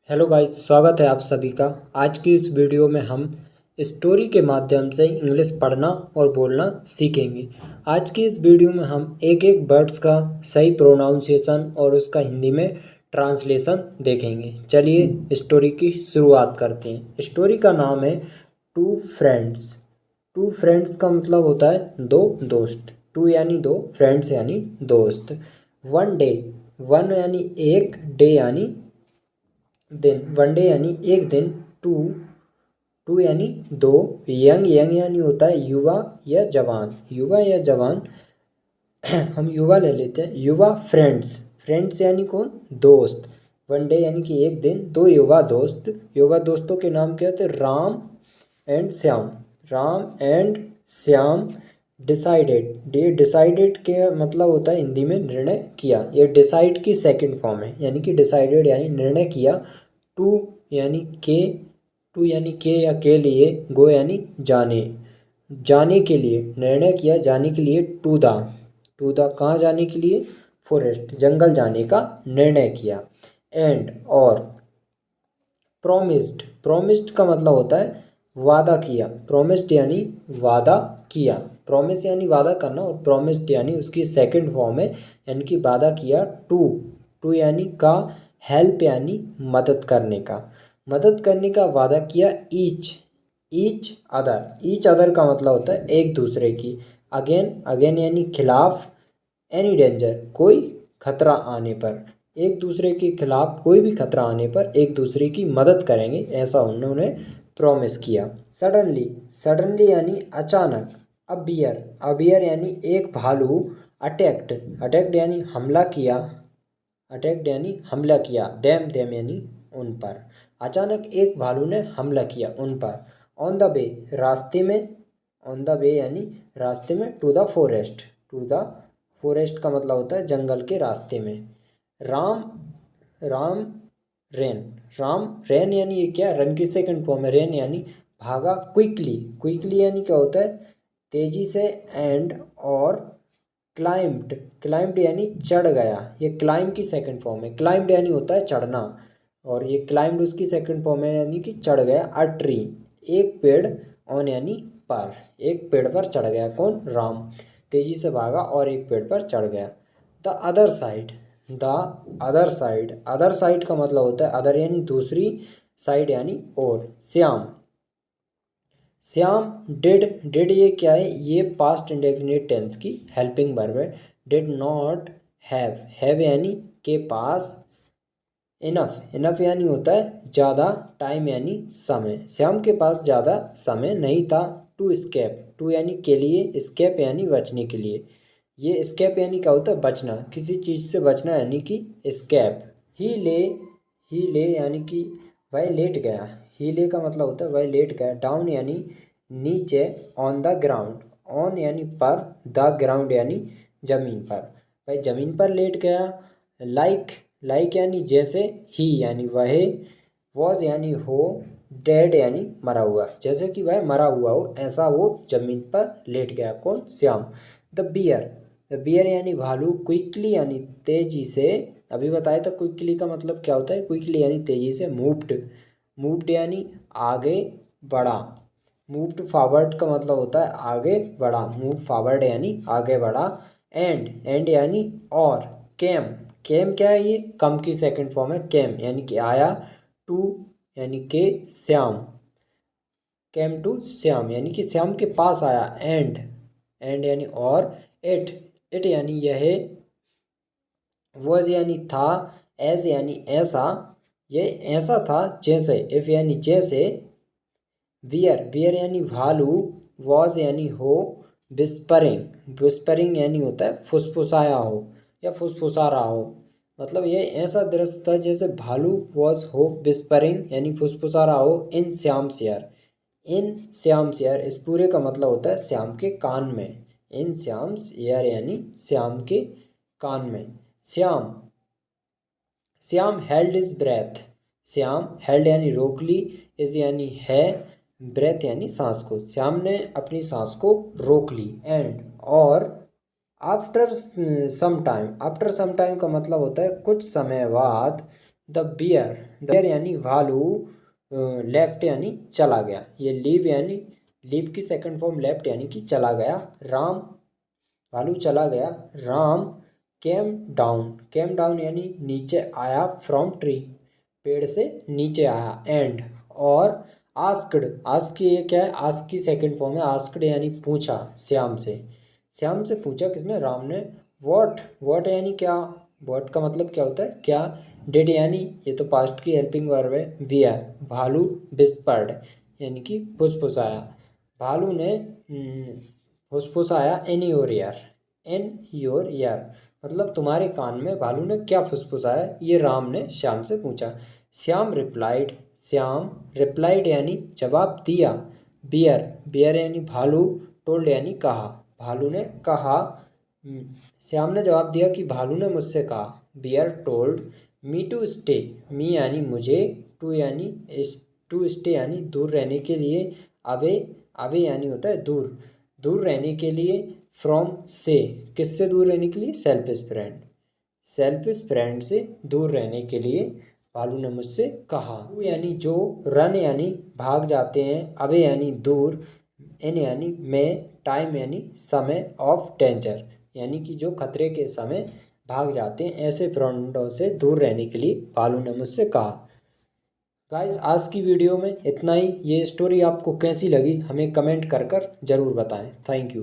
Hello guys, स्वागत है आप सभी का। आज की इस वीडियो में हम स्टोरी के माध्यम से इंग्लिश पढ़ना और बोलना सीखेंगे। आज की इस वीडियो में हम एक एक वर्ड्स का सही प्रोनाउंसिएशन और उसका हिंदी में ट्रांसलेशन देखेंगे। चलिए स्टोरी की शुरुआत करते हैं। स्टोरी का नाम है टू फ्रेंड्स। टू फ्रेंड्स का मतलब होता है दो दोस्त। टू यानी दो, फ्रेंड्स यानी दोस्त। वन डे, वन यानी एक, डे यानी दिन, वन डे यानी एक दिन। टू, टू यानी दो। यंग, यंग यानी होता है युवा या जवान, युवा या जवान। हम युवा ले लेते हैं। युवा फ्रेंड्स, फ्रेंड्स यानी कौन? दोस्त। वन डे यानी कि एक दिन, दो युवा दोस्त। युवा दोस्तों के नाम क्या होते हैं? Ram and Shyam. Ram and Shyam decided. ये डिसाइडेड के मतलब होता है हिंदी में निर्णय किया। ये डिसाइड की सेकंड फॉर्म है, यानी कि डिसाइडेड यानी निर्णय किया। टू यानी के, टू यानी के या के लिए। गो यानी जाने, जाने के लिए, निर्णय किया जाने के लिए। टू द कहाँ जाने के लिए? फॉरेस्ट, जंगल जाने का निर्णय किया। एंड और प्रोमिस्ड, प्रोमिस्ड का मतलब होता है वादा किया। प्रोमिस्ड यानी वादा किया। प्रोमिस यानी वादा करना और प्रोमिस्ड यानी उसकी सेकंड फॉर्म है, यानी कि वादा किया। टू, टू यानी का। हेल्प यानी मदद करने का, मदद करने का वादा किया। Each, each other, each other का मतलब होता है एक दूसरे की। अगेन, अगेन यानी खिलाफ। एनी डेंजर, कोई खतरा आने पर। एक दूसरे के खिलाफ कोई भी खतरा आने पर एक दूसरे की मदद करेंगे, ऐसा उन्होंने प्रॉमिस किया। सडनली, सडनली यानी अचानक। अबियर, अबियर यानी एक भालू। अटैक्ड, अटैक्ड यानी हमला किया। अटैक्ड यानी हमला किया। देम, देम यानी उन पर। अचानक एक भालू ने हमला किया उन पर। ऑन द वे, रास्ते में। ऑन द वे यानी रास्ते में। To the forest, to the forest का मतलब होता है जंगल के रास्ते में। राम, राम रेन, राम रेन यानी ये क्या? रन की सेकंड फॉर्म है। रेन यानी भागा। क्विकली, क्विकली यानी क्या होता है? तेजी से। एंड और क्लाइम्ड, क्लाइम्ड यानी चढ़ गया। ये क्लाइम की सेकंड फॉर्म है। क्लाइम्ड यानी होता है चढ़ना, और ये क्लाइम्ड उसकी सेकंड फॉर्म है, यानी कि चढ़ गया। अ ट्री, एक पेड़। ऑन यानी पर, एक पेड़ पर चढ़ गया। कौन? राम। तेजी से भागा और एक पेड़ पर चढ़ गया। The other side, the other side, other side का मतलब होता है अदर यानी दूसरी, साइड यानी और। श्याम, श्याम डिड, डिड ये क्या है? ये पास्ट इंडेफिनिट टेंस की हेल्पिंग वर्ब है। डिड नॉट हैव, हैव यानी के पास। इनफ, इनफ यानी होता है ज़्यादा। टाइम यानी समय, श्याम के पास ज़्यादा समय नहीं था। टू स्केप, टू यानी के लिए, स्केप यानी बचने के लिए। ये स्केप यानी क्या होता है? बचना, किसी चीज़ से बचना यानी कि स्केप। ही ले, ही ले यानी कि वह लेट गया। ही ले का मतलब होता है वह लेट गया। डाउन यानी नीचे। ऑन द ग्राउंड, ऑन यानी पर, द ग्राउंड यानी जमीन पर, वह जमीन पर लेट गया। लाइक, लाइक यानी जैसे। ही यानी वह। वॉज यानी हो। डेड यानी मरा हुआ, जैसे कि वह मरा हुआ हो ऐसा वो जमीन पर लेट गया। कौन? Shyam. The bear, the bear यानी भालू। क्विकली यानी तेजी से। अभी बताया था क्विकली का मतलब क्या होता है। क्विकली यानी तेजी से। मूव्ड, मूव्ड यानी आगे बढ़ा। मूव्ड फॉरवर्ड का मतलब होता है आगे बढ़ा। मूव फॉरवर्ड यानी आगे बढ़ा। एंड, एंड यानी और। केम, केम क्या है? ये कम की सेकंड फॉर्म है। केम यानी कि आया। टू यानी के श्याम, केम टू श्याम यानी कि श्याम के पास आया। एंड, एंड यानी और। इट, इट यानी यह। वॉज यानी था। एज यानी ऐसा, ये ऐसा था जैसे। इफ यानी जैसे। वियर, वियर यानी भालू। वॉज यानी हो। विस्परिंग, विस्परिंग यानी होता है फुसफुसाया हो या फुसफुसा रहा हो। मतलब ये ऐसा दृश्य था जैसे भालू वॉज हो विस्परिंग यानी फुसफुसा रहा हो। इन श्याम्स ईयर, इन श्याम्स ईयर इस पूरे का मतलब होता है श्याम के कान में। इन श्याम्स ईयर यानी श्याम के कान में। Shyam, Shyam held his breath. Shyam held यानी रोक ली। इज यानी है। ब्रेथ यानी सांस को। श्याम ने अपनी सांस को रोक ली। एंड और after some time, after some time का मतलब होता है कुछ समय बाद। द बियर यानी भालू, लेफ्ट यानी चला गया। ये लीव यानी लीव की सेकंड फॉर्म लेफ्ट यानी कि चला गया। राम भालू चला गया। राम केम डाउन यानी नीचे आया। फ्रॉम ट्री पेड़ से नीचे आया। एंड और आस्क्ड ये क्या है, आस्क की सेकंड फॉर्म है। आस्क्ड यानी पूछा श्याम से पूछा किसने, राम ने। वॉट यानी क्या, वॉट का मतलब क्या होता है क्या। डिड यानी ये तो पास्ट की हेल्पिंग वर्ब है। बियर भालू विस्पर्ड यानी कि फुसफुसाया। भालू ने फुसफुसाया इन योर ईयर मतलब तुम्हारे कान में भालू ने क्या फुसफुसाया, ये राम ने श्याम से पूछा। श्याम रिप्लाइड यानी जवाब दिया। बियर यानी भालू। टोल्ड यानी कहा, भालू ने कहा। श्याम ने जवाब दिया कि भालू ने मुझसे कहा। Bear told me to stay, me यानी मुझे, टू स्टे यानी दूर रहने के लिए। अवे यानी होता है दूर रहने के लिए। फ्रॉम से किससे दूर रहने के लिए, सेल्फिश फ्रेंड से दूर रहने के लिए भालू ने मुझसे कहा। यानी जो, रन यानी भाग जाते हैं। अवे यानी दूर, इन यानी में, टाइम यानी समय, ऑफ डेंजर यानी कि जो खतरे के समय भाग जाते हैं। ऐसे फ्रेंडों से दूर रहने के लिए भालू ने मुझसे कहा। गाइस आज की वीडियो में इतना ही। ये स्टोरी आपको कैसी लगी हमें कमेंट कर ज़रूर बताएं। Thank you.